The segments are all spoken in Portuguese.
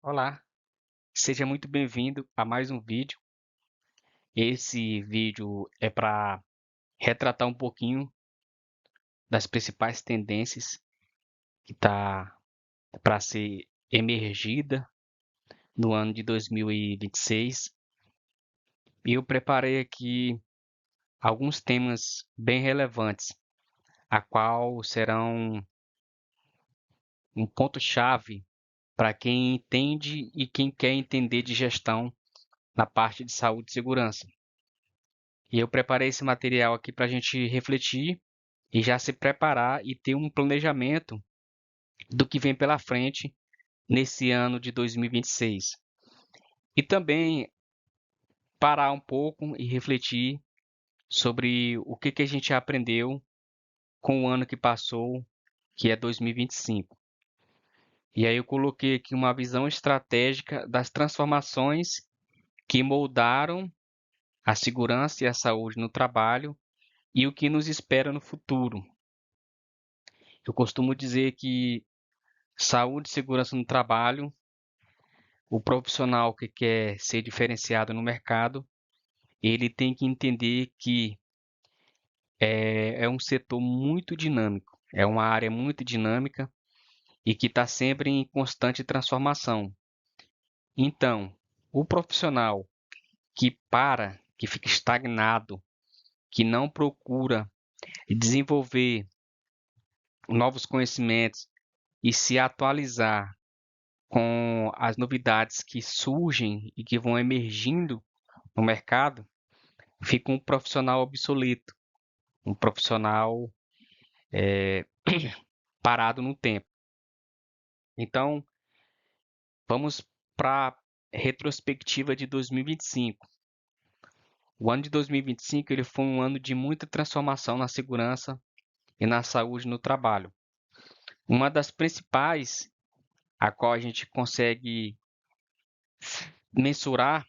Olá, seja muito bem-vindo a mais um vídeo. Esse vídeo é para retratar um pouquinho das principais tendências que está para ser emergida no ano de 2026. E eu preparei aqui alguns temas bem relevantes, a qual serão um ponto-chave para quem entende e quem quer entender de gestão na parte de saúde e segurança. E eu preparei esse material aqui para a gente refletir e já se preparar e ter um planejamento do que vem pela frente nesse ano de 2026. E também parar um pouco e refletir sobre o que a gente aprendeu com o ano que passou, que é 2025. E aí eu coloquei aqui uma visão estratégica das transformações que moldaram a segurança e a saúde no trabalho e o que nos espera no futuro. Eu costumo dizer que saúde e segurança no trabalho, o profissional que quer ser diferenciado no mercado, ele tem que entender que é um setor muito dinâmico, é uma área muito dinâmica e que está sempre em constante transformação. Então, o profissional que fica estagnado, que não procura desenvolver novos conhecimentos e se atualizar com as novidades que surgem e que vão emergindo no mercado, fica um profissional obsoleto, um profissional parado no tempo. Então, vamos para a retrospectiva de 2025. O ano de 2025 ele foi um ano de muita transformação na segurança e na saúde no trabalho. Uma das principais, a qual a gente consegue mensurar,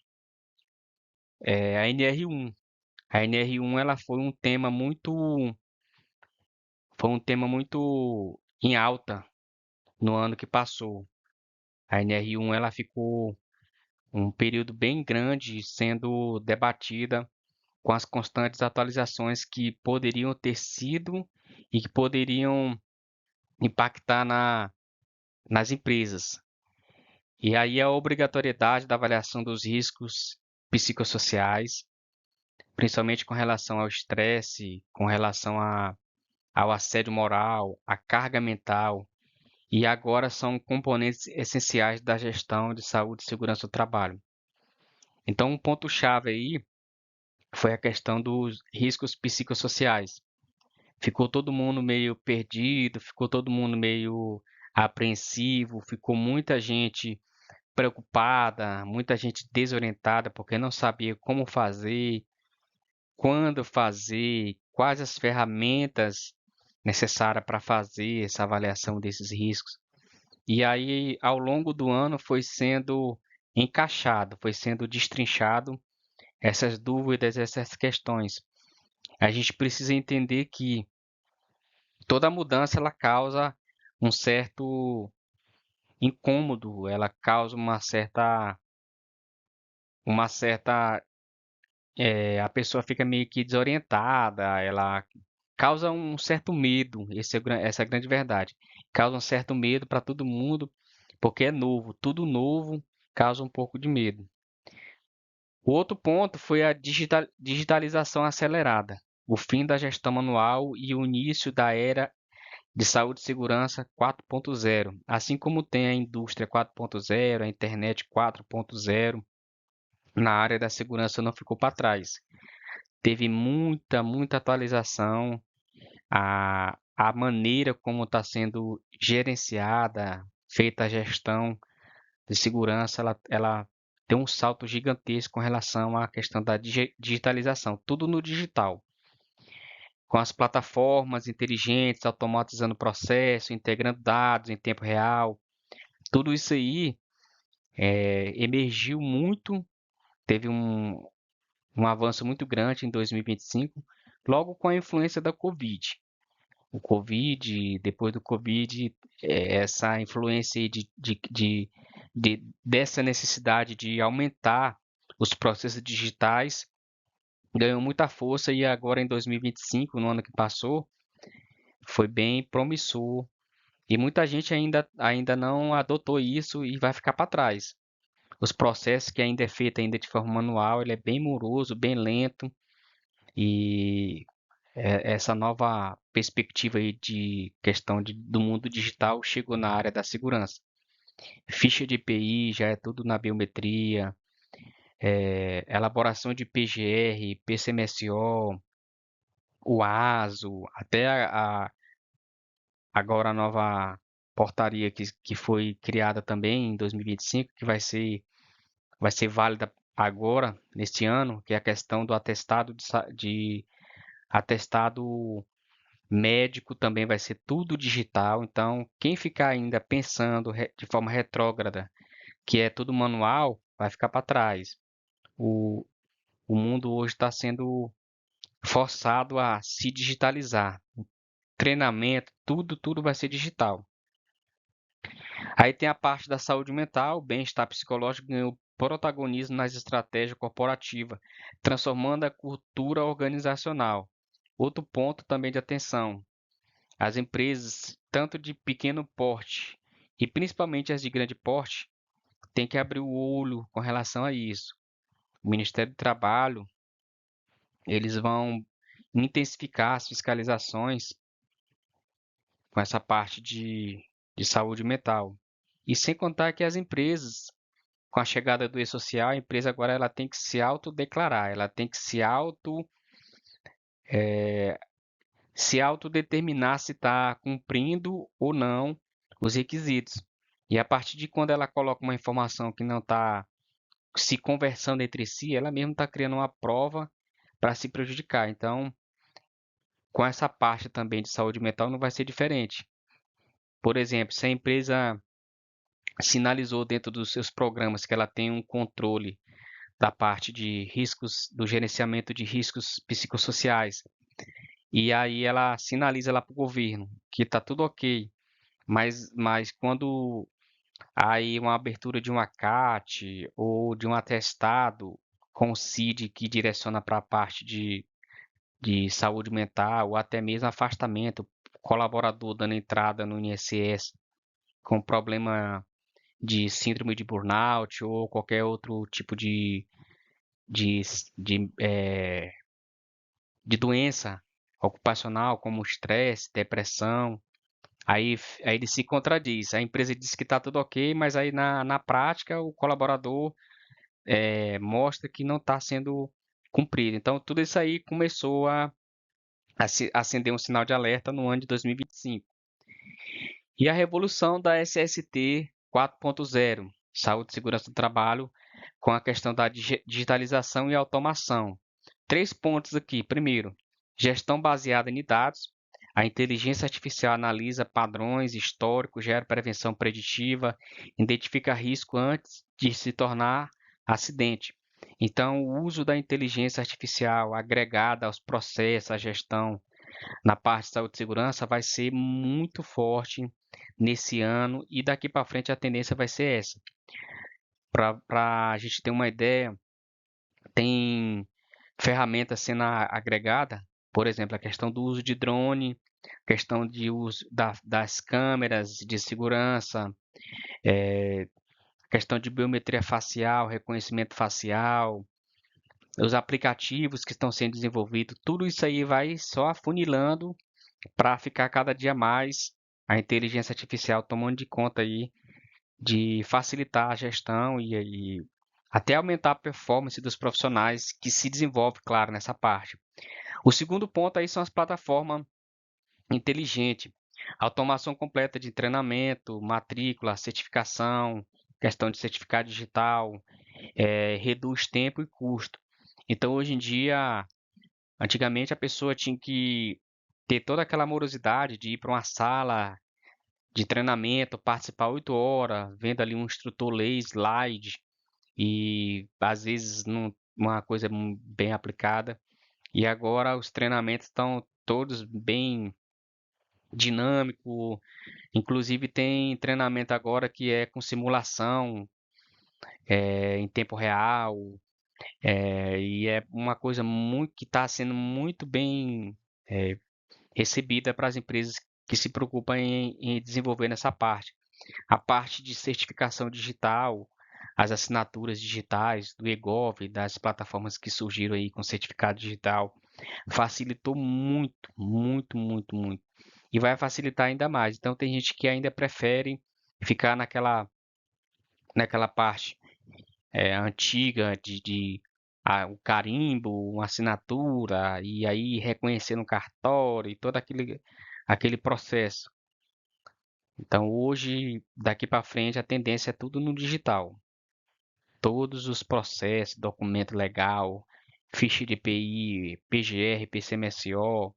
é a NR1. A NR1 ela foi um tema muito em alta no ano que passou. A NR1 ela ficou um período bem grande sendo debatida com as constantes atualizações que poderiam ter sido e que poderiam impactar nas empresas. E aí a obrigatoriedade da avaliação dos riscos psicossociais, principalmente com relação ao estresse, com relação ao assédio moral, à carga mental, e agora são componentes essenciais da gestão de saúde e segurança do trabalho. Então, um ponto-chave aí foi a questão dos riscos psicossociais. Ficou todo mundo meio perdido, ficou todo mundo meio apreensivo, ficou muita gente preocupada, muita gente desorientada porque não sabia como fazer, quando fazer, quais as ferramentas necessárias para fazer essa avaliação desses riscos. E aí, ao longo do ano, foi sendo encaixado, foi sendo destrinchado essas dúvidas, essas questões. A gente precisa entender que toda mudança ela causa um certo incômodo, ela causa a pessoa fica meio que desorientada, ela causa um certo medo, essa é a grande verdade. Causa um certo medo para todo mundo, porque é novo, tudo novo causa um pouco de medo. O outro ponto foi a digitalização acelerada, o fim da gestão manual e o início da era de saúde e segurança 4.0, assim como tem a indústria 4.0, a internet 4.0, na área da segurança não ficou para trás. Teve muita atualização, a maneira como está sendo gerenciada, feita a gestão de segurança, ela tem um salto gigantesco com relação à questão da digitalização, tudo no digital, com as plataformas inteligentes, automatizando o processo, integrando dados em tempo real, tudo isso aí emergiu muito, teve um avanço muito grande em 2025, logo com a influência da Covid. O Covid, depois do Covid, essa influência aí de dessa necessidade de aumentar os processos digitais ganhou muita força e agora em 2025, no ano que passou, foi bem promissor e muita gente ainda não adotou isso e vai ficar para trás. Os processos que ainda é feito ainda de forma manual, ele é bem moroso, bem lento e essa nova perspectiva aí de questão do mundo digital chegou na área da segurança. Ficha de EPI já é tudo na biometria, elaboração de PGR, PCMSO, o ASO, até agora a nova portaria que foi criada também em 2025, que vai ser válida agora, neste ano, que é a questão do atestado de atestado médico também vai ser tudo digital. Então, quem ficar ainda pensando de forma retrógrada, que é tudo manual, vai ficar para trás. O, o mundo hoje está sendo forçado a se digitalizar. Treinamento, tudo vai ser digital. Aí tem a parte da saúde mental, bem-estar psicológico ganhou protagonismo nas estratégias corporativas, transformando a cultura organizacional. Outro ponto também de atenção: as empresas, tanto de pequeno porte e principalmente as de grande porte, têm que abrir o olho com relação a isso. O Ministério do Trabalho, eles vão intensificar as fiscalizações com essa parte de saúde mental. E sem contar que as empresas, com a chegada do e-social, a empresa agora ela tem que se autodeclarar, ela tem que se autodeterminar se está cumprindo ou não os requisitos. E a partir de quando ela coloca uma informação que não está se conversando entre si, ela mesma está criando uma prova para se prejudicar. Então, com essa parte também de saúde mental não vai ser diferente. Por exemplo, se a empresa sinalizou dentro dos seus programas que ela tem um controle da parte de riscos, do gerenciamento de riscos psicossociais, e aí ela sinaliza lá para o governo que está tudo ok, mas quando há aí uma abertura de um ACAT ou de um atestado com o CID que direciona para a parte de saúde mental ou até mesmo afastamento, colaborador dando entrada no INSS com problema de síndrome de burnout ou qualquer outro tipo de, de, eh, de doença ocupacional, como estresse, depressão. Aí ele se contradiz. A empresa diz que está tudo ok, mas aí na prática o colaborador mostra que não está sendo cumprido. Então tudo isso aí começou a acender um sinal de alerta no ano de 2025. E a revolução da SST 4.0, Saúde e Segurança do Trabalho, com a questão da digitalização e automação. 3 pontos aqui. Primeiro, gestão baseada em dados. A inteligência artificial analisa padrões históricos, gera prevenção preditiva, identifica risco antes de se tornar acidente. Então, o uso da inteligência artificial agregada aos processos, à gestão na parte de saúde e segurança vai ser muito forte nesse ano e daqui para frente a tendência vai ser essa. Para a gente ter uma ideia, tem ferramentas sendo agregada, por exemplo, a questão do uso de drone, questão de uso das câmeras de segurança, questão de biometria facial, reconhecimento facial, os aplicativos que estão sendo desenvolvidos, tudo isso aí vai só afunilando para ficar cada dia mais a inteligência artificial tomando de conta aí de facilitar a gestão e até aumentar a performance dos profissionais que se desenvolve, claro, nessa parte. O segundo ponto aí são as plataformas inteligentes, automação completa de treinamento, matrícula, certificação, questão de certificado digital, reduz tempo e custo. Então, hoje em dia, antigamente a pessoa tinha que ter toda aquela morosidade de ir para uma sala de treinamento, participar 8 horas, vendo ali um instrutor ler slide e às vezes não uma coisa bem aplicada. E agora os treinamentos estão todos bem dinâmico. Inclusive tem treinamento agora que é com simulação, em tempo real, e é uma coisa muito que está sendo muito bem recebida para as empresas que se preocupam em desenvolver nessa parte. A parte de certificação digital, as assinaturas digitais do eGov, das plataformas que surgiram aí com certificado digital, facilitou muito, muito, muito, muito. E vai facilitar ainda mais. Então tem gente que ainda prefere ficar naquela parte antiga de um carimbo, uma assinatura, e aí reconhecer no cartório e todo aquele processo. Então hoje, daqui para frente, a tendência é tudo no digital. Todos os processos, documento legal, ficha de EPI, PGR, PCMSO,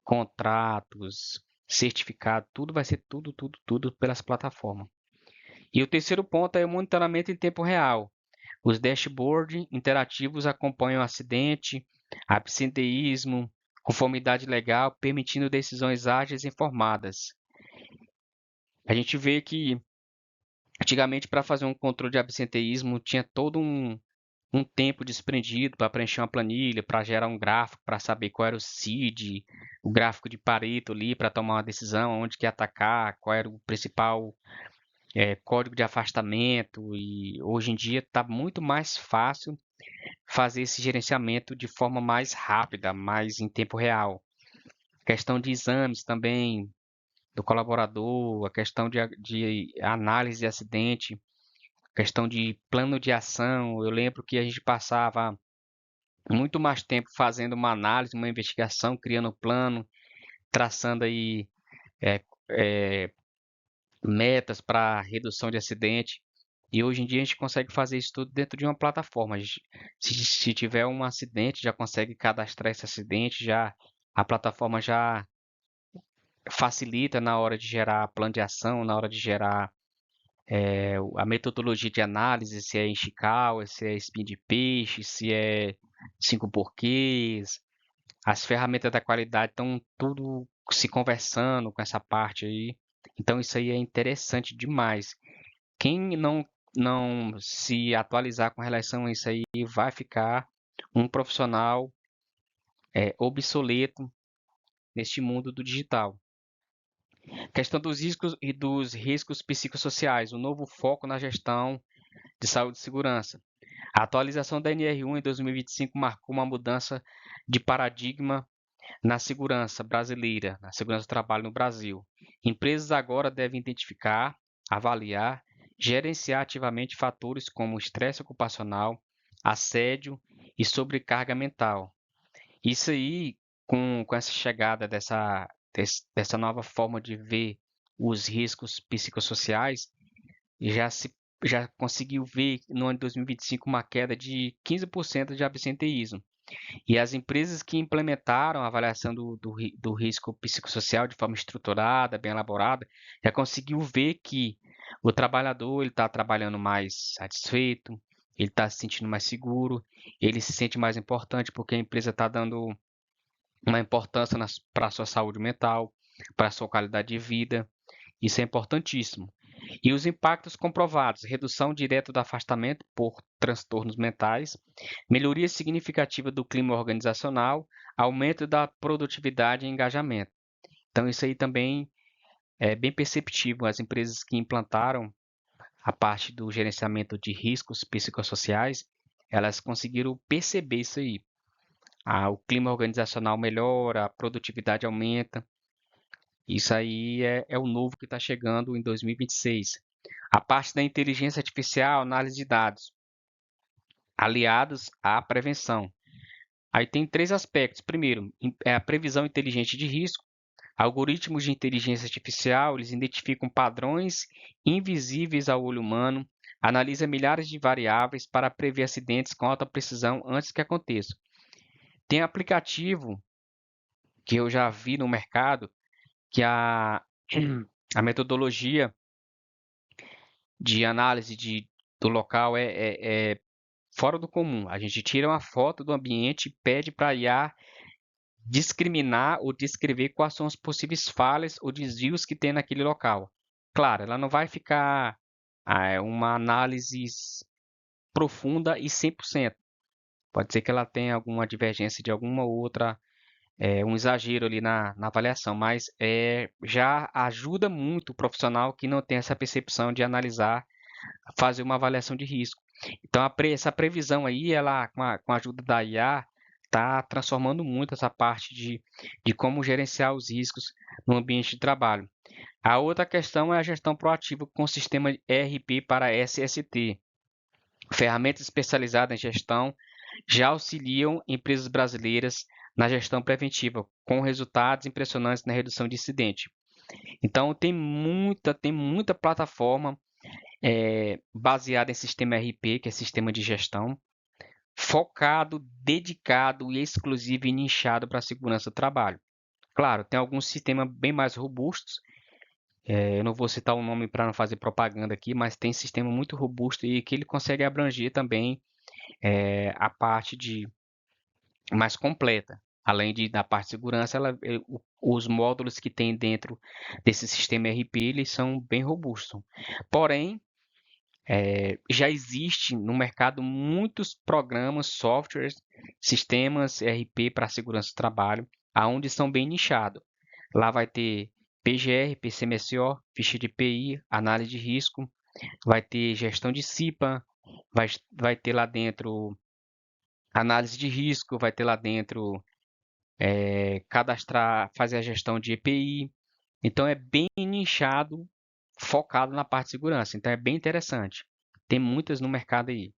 contratos, certificado, tudo vai ser tudo, tudo, tudo pelas plataformas. E o terceiro ponto é o monitoramento em tempo real. Os dashboards interativos acompanham acidente, absenteísmo, conformidade legal, permitindo decisões ágeis e informadas. A gente vê que antigamente para fazer um controle de absenteísmo tinha todo um tempo desprendido para preencher uma planilha, para gerar um gráfico, para saber qual era o CID, o gráfico de Pareto ali para tomar uma decisão, onde que ia atacar, qual era o principal código de afastamento. E hoje em dia está muito mais fácil fazer esse gerenciamento de forma mais rápida, mais em tempo real. Questão de exames também do colaborador, a questão de análise de acidente, questão de plano de ação. Eu lembro que a gente passava muito mais tempo fazendo uma análise, uma investigação, criando um plano, traçando aí é, é, metas para redução de acidente. E hoje em dia a gente consegue fazer isso tudo dentro de uma plataforma. Se tiver um acidente, já consegue cadastrar esse acidente, já a plataforma já facilita na hora de gerar plano de ação, na hora de gerar a metodologia de análise, se é em Ishikawa, se é spin de peixe, se é cinco porquês. As ferramentas da qualidade estão tudo se conversando com essa parte aí. Então isso aí é interessante demais. Quem não se atualizar com relação a isso aí vai ficar um profissional obsoleto neste mundo do digital. Questão dos riscos e dos riscos psicossociais, um novo foco na gestão de saúde e segurança. A atualização da NR1 em 2025 marcou uma mudança de paradigma na segurança brasileira, na segurança do trabalho no Brasil. Empresas agora devem identificar, avaliar, gerenciar ativamente fatores como estresse ocupacional, assédio e sobrecarga mental. Isso aí, com essa chegada dessa nova forma de ver os riscos psicossociais, já se já conseguiu ver no ano de 2025 uma queda de 15% de absenteísmo. E as empresas que implementaram a avaliação do risco psicossocial de forma estruturada, bem elaborada, já conseguiu ver que o trabalhador ele está trabalhando mais satisfeito, ele está se sentindo mais seguro, ele se sente mais importante porque a empresa está dando uma importância para a sua saúde mental, para a sua qualidade de vida. Isso é importantíssimo. E os impactos comprovados: redução direta do afastamento por transtornos mentais, melhoria significativa do clima organizacional, aumento da produtividade e engajamento. Então, isso aí também é bem perceptível. As empresas que implantaram a parte do gerenciamento de riscos psicossociais, elas conseguiram perceber isso aí. O clima organizacional melhora, a produtividade aumenta. Isso aí é o novo que está chegando em 2026. A parte da inteligência artificial, análise de dados, aliados à prevenção. Aí tem três aspectos. Primeiro, é a previsão inteligente de risco. Algoritmos de inteligência artificial, eles identificam padrões invisíveis ao olho humano, analisa milhares de variáveis para prever acidentes com alta precisão antes que aconteçam. Tem aplicativo que eu já vi no mercado que a metodologia de análise do local é fora do comum. A gente tira uma foto do ambiente e pede para a IA discriminar ou descrever quais são as possíveis falhas ou desvios que tem naquele local. Claro, ela não vai ficar uma análise profunda e 100%. Pode ser que ela tenha alguma divergência de alguma outra, um exagero ali na avaliação, mas já ajuda muito o profissional que não tem essa percepção de analisar, fazer uma avaliação de risco. Então, essa previsão aí, ela, com a ajuda da IA, está transformando muito essa parte de como gerenciar os riscos no ambiente de trabalho. A outra questão é a gestão proativa com o sistema ERP para SST. Ferramentas especializadas em gestão já auxiliam empresas brasileiras na gestão preventiva, com resultados impressionantes na redução de incidente. Então, tem muita plataforma baseada em sistema RP, que é sistema de gestão, focado, dedicado e exclusivo e nichado para a segurança do trabalho. Claro, tem alguns sistemas bem mais robustos. Eu não vou citar o nome para não fazer propaganda aqui, mas tem sistema muito robusto e que ele consegue abranger também a parte de mais completa. Além da parte de segurança, os módulos que tem dentro desse sistema RP, eles são bem robustos. Porém, já existe no mercado muitos programas, softwares, sistemas RP para segurança do trabalho, aonde são bem nichados. Lá vai ter PGR, PCMSO, ficha de PI, análise de risco, vai ter gestão de CIPA, vai ter lá dentro análise de risco, vai ter lá dentro cadastrar, fazer a gestão de EPI. Então é bem nichado, focado na parte de segurança. Então é bem interessante. Tem muitas no mercado aí.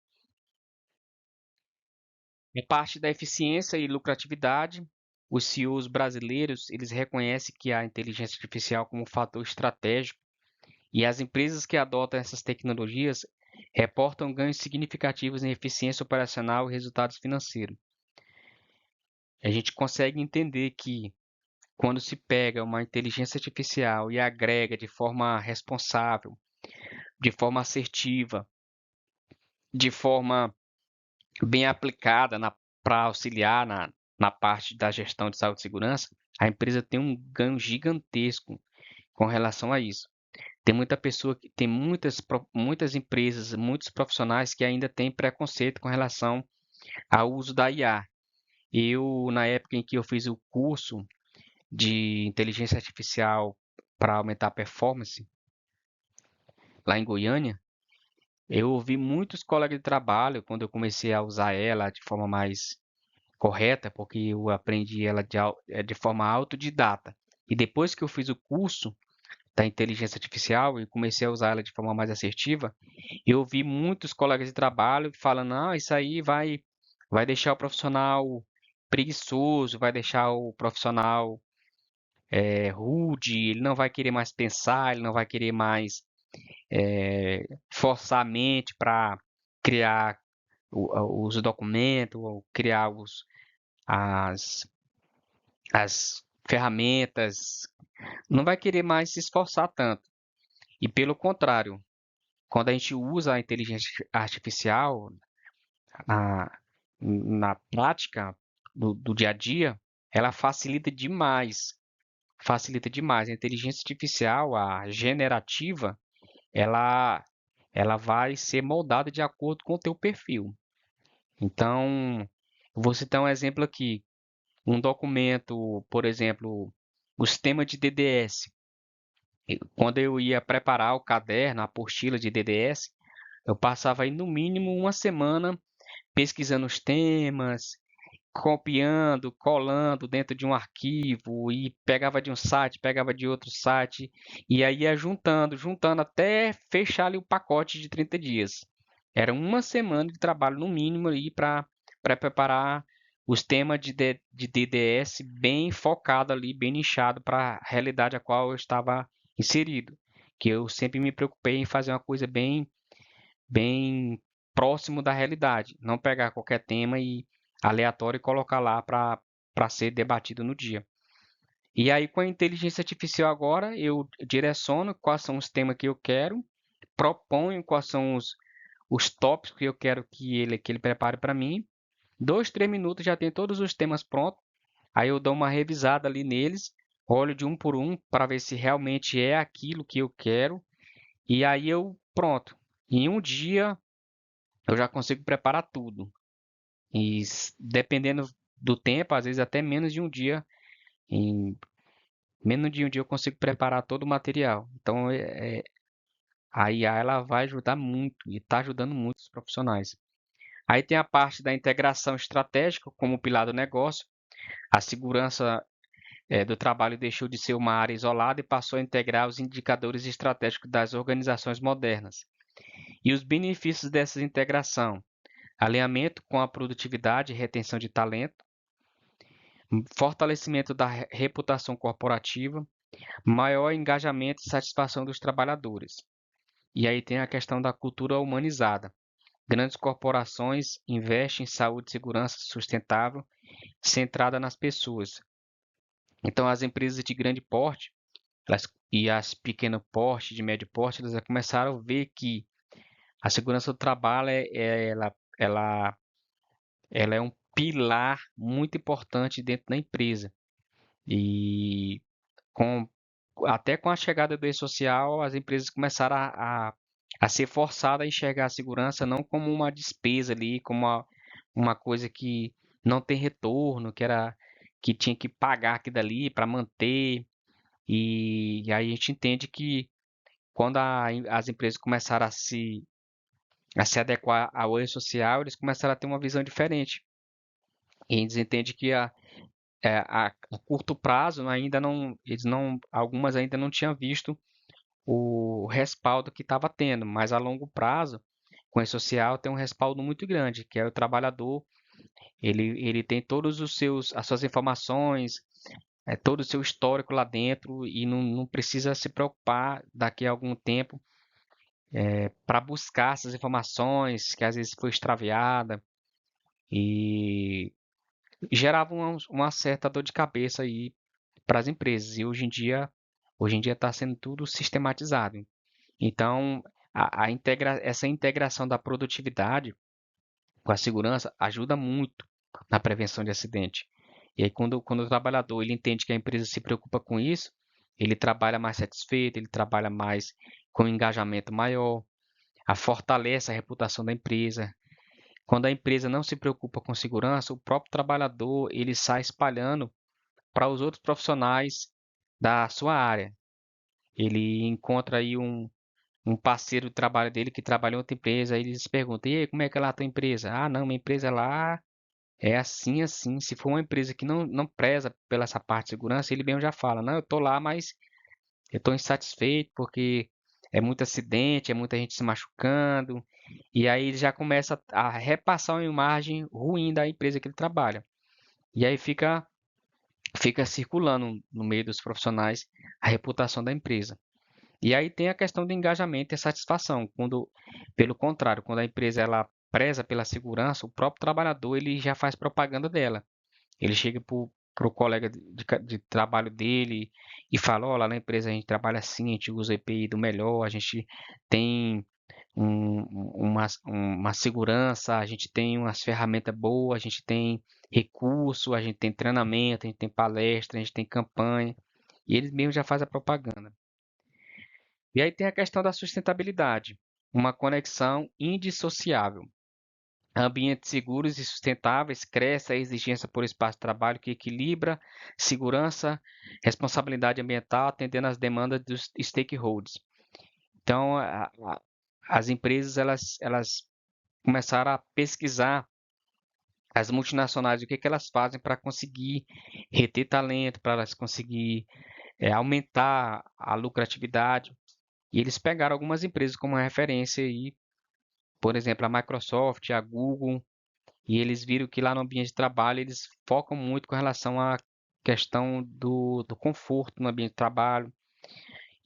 A parte da eficiência e lucratividade, os CEOs brasileiros, eles reconhecem que a inteligência artificial como um fator estratégico e as empresas que adotam essas tecnologias reportam ganhos significativos em eficiência operacional e resultados financeiros. A gente consegue entender que quando se pega uma inteligência artificial e agrega de forma responsável, de forma assertiva, de forma bem aplicada para auxiliar na parte da gestão de saúde e segurança, a empresa tem um ganho gigantesco com relação a isso. Tem muita pessoa, tem muitas empresas, muitos profissionais que ainda têm preconceito com relação ao uso da IA. Eu, na época em que eu fiz o curso de inteligência artificial para aumentar a performance, lá em Goiânia, eu ouvi muitos colegas de trabalho, quando eu comecei a usar ela de forma mais correta, porque eu aprendi ela de forma autodidata. E depois que eu fiz o curso da inteligência artificial e comecei a usar ela de forma mais assertiva, eu ouvi muitos colegas de trabalho falando, não, isso aí vai deixar o profissional preguiçoso, vai deixar o profissional rude, ele não vai querer mais pensar, ele não vai querer mais forçar a mente para criar os documentos, ou criar as, as ferramentas, não vai querer mais se esforçar tanto. E pelo contrário, quando a gente usa a inteligência artificial na, na prática do dia a dia, ela facilita demais. Facilita demais. A inteligência artificial, a generativa, ela, ela vai ser moldada de acordo com o teu perfil. Então, vou citar um exemplo aqui. Um documento, por exemplo, o sistema de DDS. Quando eu ia preparar o caderno, a apostila de DDS, eu passava aí no mínimo uma semana pesquisando os temas, copiando, colando dentro de um arquivo e pegava de um site, pegava de outro site e aí ia juntando até fechar ali o pacote de 30 dias. Era uma semana de trabalho no mínimo aí para preparar os temas de DDS bem focado ali, bem nichado para a realidade a qual eu estava inserido. Que eu sempre me preocupei em fazer uma coisa bem próximo da realidade, não pegar qualquer tema e aleatório e colocar lá para ser debatido no dia. E aí com a inteligência artificial agora eu direciono quais são os temas que eu quero, proponho quais são os tópicos que eu quero que ele prepare para mim. 2, 3 minutos já tem todos os temas prontos. Aí eu dou uma revisada ali neles, olho de um por um para ver se realmente é aquilo que eu quero. E aí eu, pronto. Em um dia eu já consigo preparar tudo. E dependendo do tempo, às vezes até menos de um dia, em menos de um dia eu consigo preparar todo o material. Então a IA ela vai ajudar muito e está ajudando muito os profissionais. Aí tem a parte da integração estratégica como pilar do negócio. A segurança do trabalho deixou de ser uma área isolada e passou a integrar os indicadores estratégicos das organizações modernas. E os benefícios dessa integração: alinhamento com a produtividade e retenção de talento, fortalecimento da reputação corporativa, maior engajamento e satisfação dos trabalhadores. E aí tem a questão da cultura humanizada. Grandes corporações investem em saúde e segurança sustentável, centrada nas pessoas. Então, as empresas de grande porte e as pequeno porte, de médio porte, elas já começaram a ver que a segurança do trabalho ela, ela é um pilar muito importante dentro da empresa. E com, até com a chegada do e-social, as empresas começaram a ser forçadas a enxergar a segurança não como uma despesa ali, como uma coisa que não tem retorno, que tinha que pagar aquilo dali para manter. E aí a gente entende que quando as empresas começaram a se adequar ao e-social, eles começaram a ter uma visão diferente. E eles entendem que a curto prazo ainda não, algumas ainda não tinham visto o respaldo que estava tendo, mas a longo prazo, com o social, tem um respaldo muito grande, que é o trabalhador, ele tem todos as suas informações, todo o seu histórico lá dentro e não precisa se preocupar daqui a algum tempo para buscar essas informações que às vezes foi extraviada e gerava uma certa dor de cabeça aí para as empresas. E hoje em dia está sendo tudo sistematizado. Então, essa integração da produtividade com a segurança ajuda muito na prevenção de acidente. E aí, quando o trabalhador ele entende que a empresa se preocupa com isso, ele trabalha mais satisfeito, ele trabalha mais com um engajamento maior, fortalece a reputação da empresa. Quando a empresa não se preocupa com segurança, o próprio trabalhador ele sai espalhando para os outros profissionais da sua área. Ele encontra aí um parceiro de trabalho dele que trabalha em outra empresa, aí eles perguntam, e aí, como é que é lá a tua empresa? Ah, não, minha empresa lá é assim, assim. Se for uma empresa que não preza pela essa parte de segurança, ele mesmo já fala, não, eu tô lá, mas eu tô insatisfeito porque é muito acidente, é muita gente se machucando, e aí ele já começa a repassar uma imagem ruim da empresa que ele trabalha. E aí fica circulando no meio dos profissionais a reputação da empresa. E aí tem a questão do engajamento e satisfação, pelo contrário, quando a empresa ela preza pela segurança, o próprio trabalhador ele já faz propaganda dela. Ele chega pro colega de trabalho dele e fala, ó, lá na empresa a gente trabalha assim, a gente usa EPI do melhor, a gente tem uma segurança, a gente tem umas ferramentas boas, a gente tem recurso, a gente tem treinamento, a gente tem palestra, a gente tem campanha, e eles mesmos já fazem a propaganda. E aí tem a questão da sustentabilidade, uma conexão indissociável. Ambientes seguros e sustentáveis cresce a exigência por espaço de trabalho que equilibra segurança, responsabilidade ambiental, atendendo às demandas dos stakeholders. Então, as empresas elas começaram a pesquisar as multinacionais, o que elas fazem para conseguir reter talento, para elas conseguir aumentar a lucratividade. E eles pegaram algumas empresas como referência aí, por exemplo, a Microsoft, a Google, e eles viram que lá no ambiente de trabalho eles focam muito com relação à questão do conforto no ambiente de trabalho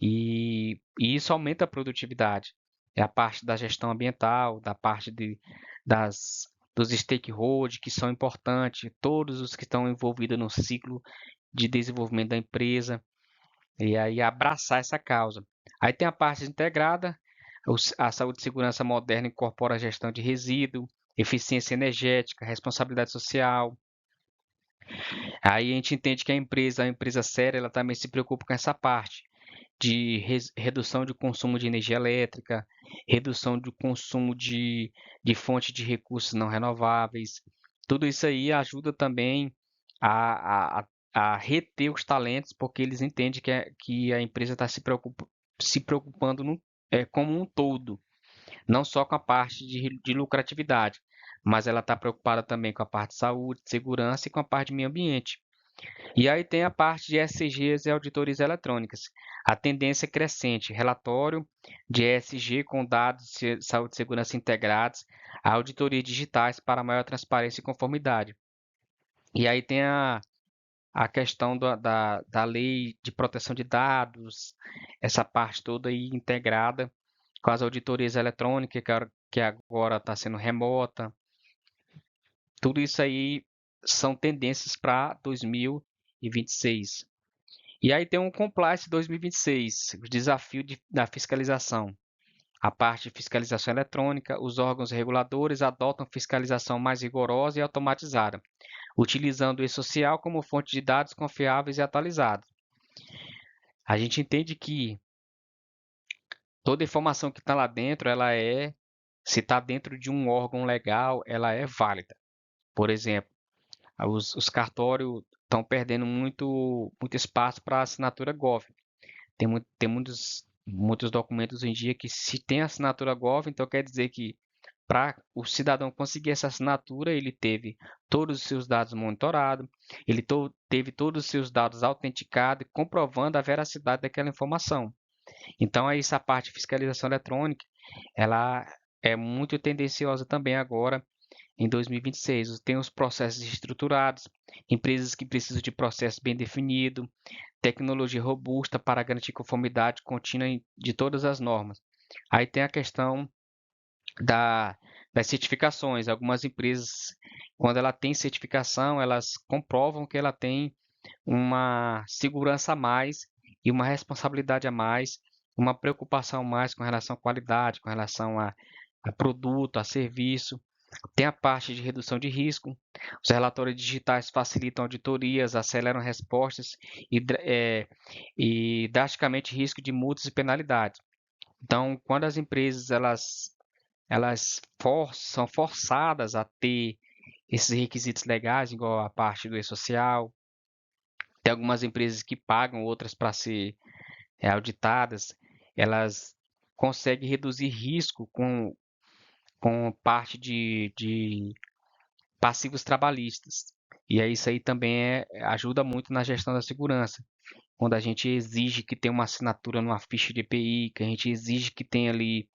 e isso aumenta a produtividade. É a parte da gestão ambiental, da parte dos stakeholders que são importantes, todos os que estão envolvidos no ciclo de desenvolvimento da empresa, e aí abraçar essa causa. Aí tem a parte integrada, a saúde e segurança moderna incorpora a gestão de resíduo, eficiência energética, responsabilidade social, Aí a gente entende que a empresa séria, ela também se preocupa com essa parte de redução de consumo de energia elétrica, redução do consumo de fonte de recursos não renováveis. Tudo isso aí ajuda também a, a, a reter os talentos, porque eles entendem que a empresa está se preocupando como um todo, não só com a parte de lucratividade, mas ela está preocupada também com a parte de saúde, segurança e com a parte de meio ambiente. E aí tem a parte de ESGs e auditorias eletrônicas. A tendência crescente, relatório de ESG com dados de saúde e segurança integrados, auditorias digitais para maior transparência e conformidade. E aí tem a questão da lei de proteção de dados, essa parte toda aí integrada com as auditorias eletrônicas, que agora está sendo remota. Tudo isso aí são tendências para 2026. E aí tem um Compliance 2026, o desafio da fiscalização. A parte de fiscalização eletrônica, os órgãos reguladores adotam fiscalização mais rigorosa e automatizada, utilizando o e-social como fonte de dados confiáveis e atualizados. A gente entende que toda informação que está lá dentro, se está dentro de um órgão legal, ela é válida. Por exemplo, os cartórios estão perdendo muito espaço para a assinatura Gov. Tem muitos documentos hoje em dia que se tem assinatura Gov, então quer dizer que para o cidadão conseguir essa assinatura, ele teve todos os seus dados monitorados, ele teve todos os seus dados autenticados, comprovando a veracidade daquela informação. Então, aí essa parte de fiscalização eletrônica, ela é muito tendenciosa também agora em 2026. Tem os processos estruturados, empresas que precisam de processo bem definido, tecnologia robusta para garantir conformidade contínua de todas as normas. Aí tem a questão das certificações. Algumas empresas, quando ela tem certificação, elas comprovam que ela tem uma segurança a mais e uma responsabilidade a mais, uma preocupação a mais com relação à qualidade, com relação a produto, a serviço. Tem a parte de redução de risco. Os relatórios digitais facilitam auditorias, aceleram respostas e drasticamente risco de multas e penalidades. Então, quando as empresas são forçadas a ter esses requisitos legais, igual a parte do e-social, tem algumas empresas que pagam outras para ser auditadas, elas conseguem reduzir risco com parte de passivos trabalhistas. E aí isso aí também ajuda muito na gestão da segurança. Quando a gente exige que tenha uma assinatura numa ficha de EPI, que a gente exige que tenha ali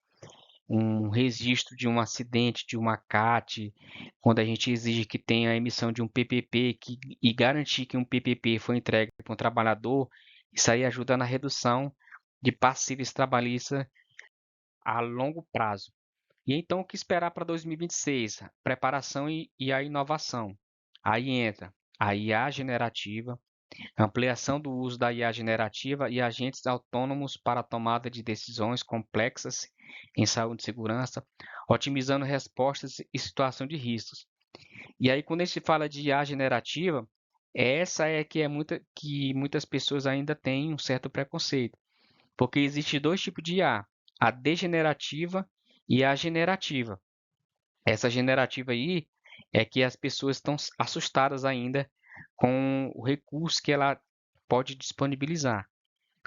um registro de um acidente, de uma CAT, quando a gente exige que tenha a emissão de um PPP e garantir que um PPP foi entregue para um trabalhador, isso aí ajuda na redução de passivos trabalhistas a longo prazo. E então, o que esperar para 2026? Preparação e a inovação. Aí entra a IA generativa, ampliação do uso da IA generativa e agentes autônomos para a tomada de decisões complexas em saúde e segurança, otimizando respostas e situação de riscos. E aí, quando a gente fala de IA generativa, essa é que muitas pessoas ainda têm um certo preconceito, porque existe dois tipos de IA, a degenerativa e a generativa. Essa generativa aí é que as pessoas estão assustadas ainda com o recurso que ela pode disponibilizar.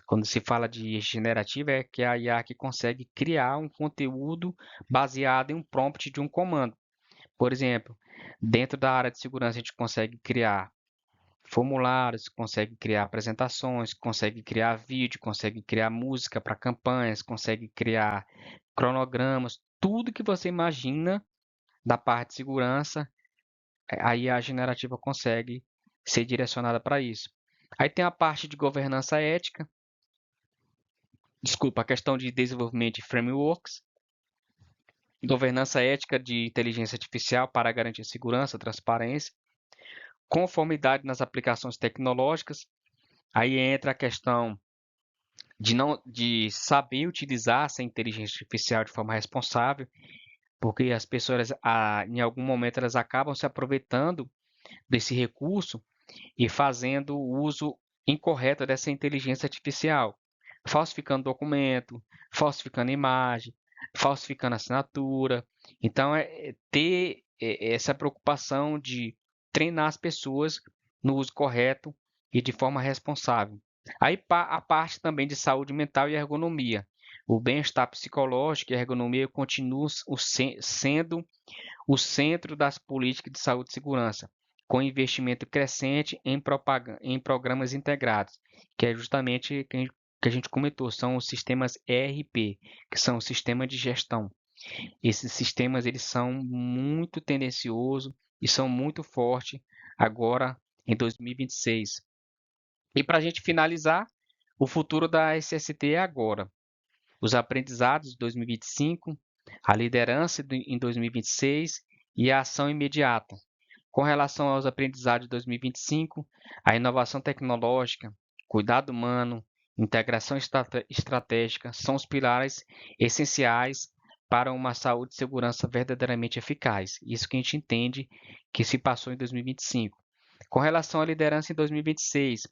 Quando se fala de generativa, é que é a IA que consegue criar um conteúdo baseado em um prompt de um comando. Por exemplo, dentro da área de segurança, a gente consegue criar formulários, consegue criar apresentações, consegue criar vídeo, consegue criar música para campanhas, consegue criar cronogramas, tudo que você imagina da parte de segurança, a IA generativa consegue ser direcionada para isso. Aí tem a parte de governança ética, a questão de desenvolvimento de frameworks, governança ética de inteligência artificial para garantir segurança, transparência, conformidade nas aplicações tecnológicas. Aí entra a questão de saber utilizar essa inteligência artificial de forma responsável, porque as pessoas, em algum momento, elas acabam se aproveitando desse recurso e fazendo o uso incorreto dessa inteligência artificial, falsificando documento, falsificando imagem, falsificando assinatura. Então, ter essa preocupação de treinar as pessoas no uso correto e de forma responsável. Aí a parte também de saúde mental e ergonomia. O bem-estar psicológico e a ergonomia continuam sendo o centro das políticas de saúde e segurança, com investimento crescente em programas integrados, que é justamente o que a gente comentou, são os sistemas ERP, que são o sistema de gestão. Esses sistemas eles são muito tendenciosos e são muito fortes agora em 2026. E para a gente finalizar, o futuro da SST é agora. Os aprendizados de 2025, a liderança em 2026 e a ação imediata. Com relação aos aprendizados de 2025, a inovação tecnológica, cuidado humano, integração estratégica são os pilares essenciais para uma saúde e segurança verdadeiramente eficaz. Isso que a gente entende que se passou em 2025. Com relação à liderança em 2026,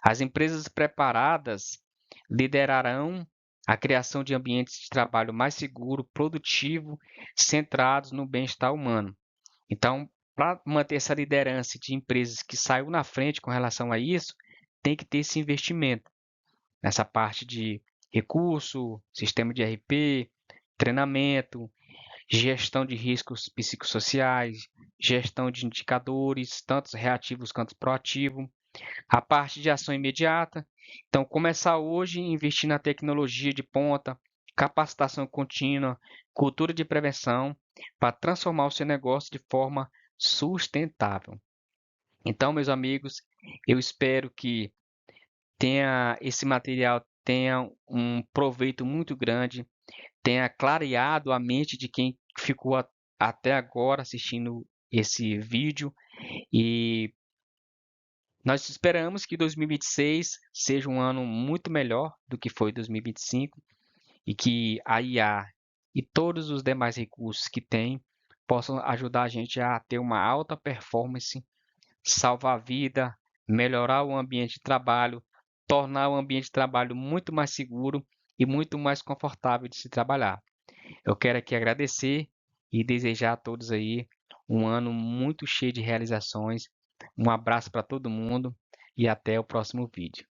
as empresas preparadas liderarão a criação de ambientes de trabalho mais seguro, produtivo, centrados no bem-estar humano. Então, para manter essa liderança de empresas que saiu na frente com relação a isso, tem que ter esse investimento nessa parte de recurso, sistema de RP, treinamento, gestão de riscos psicossociais, gestão de indicadores, tanto reativos quanto proativos, a parte de ação imediata. Então, começar hoje a investir na tecnologia de ponta, capacitação contínua, cultura de prevenção, para transformar o seu negócio de forma sustentável. Então, meus amigos, eu espero que esse material tenha um proveito muito grande, tenha clareado a mente de quem ficou até agora assistindo esse vídeo e nós esperamos que 2026 seja um ano muito melhor do que foi 2025 e que a IA e todos os demais recursos que tem possam ajudar a gente a ter uma alta performance, salvar a vida, melhorar o ambiente de trabalho, tornar o ambiente de trabalho muito mais seguro e muito mais confortável de se trabalhar. Eu quero aqui agradecer e desejar a todos aí um ano muito cheio de realizações. Um abraço para todo mundo e até o próximo vídeo.